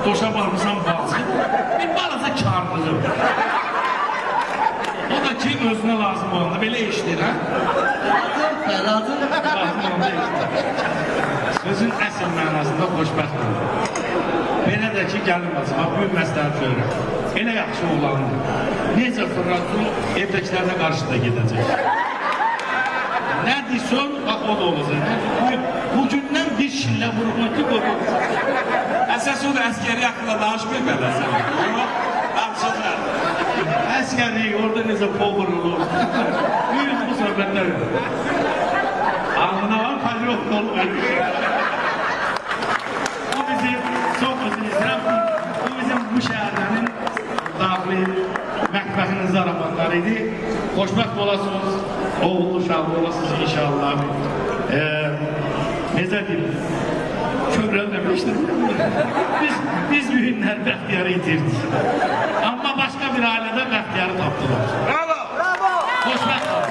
Doşa varmışam bazı. Bir balaca karlılığım. O da ki özünə lazım olanda belə işdir, hə? Lazım. Lazım olanda işdir. Sözün əsl mənasında xoşbəxt olur. Belə də ki, gəlin bacıma, büyük məsləhət görürəm. Elə yaxşı oğlandır. Necə fırlatın, evdəkilərlə qarşı da gedəcək. Nə deyirsən, bax o da olacaq. Bugündən bir şillə vurma ki, qoyur. Əsas o da əskəri haqqında danışmıyor beləsən. Danışırlar. Əskərlik, orada necə povur olur. Büyük bu söhbətlər. Ağına var, palyok dolu verir. O bizim, çox özür istəyirəm, bu bizim bu şəhərlərin daxili mətbəxinin zarafatları idi. Xoşbəxt olasınız, oğullu şahlı olasınız inşallah. Necə deyim, kövrəlməmişdir. Biz mühümlər bəxtiyarı itirdik. Amma başqa bir ailədə bəxtiyarı tapdılar. Bravo! Xoşbəxt olun.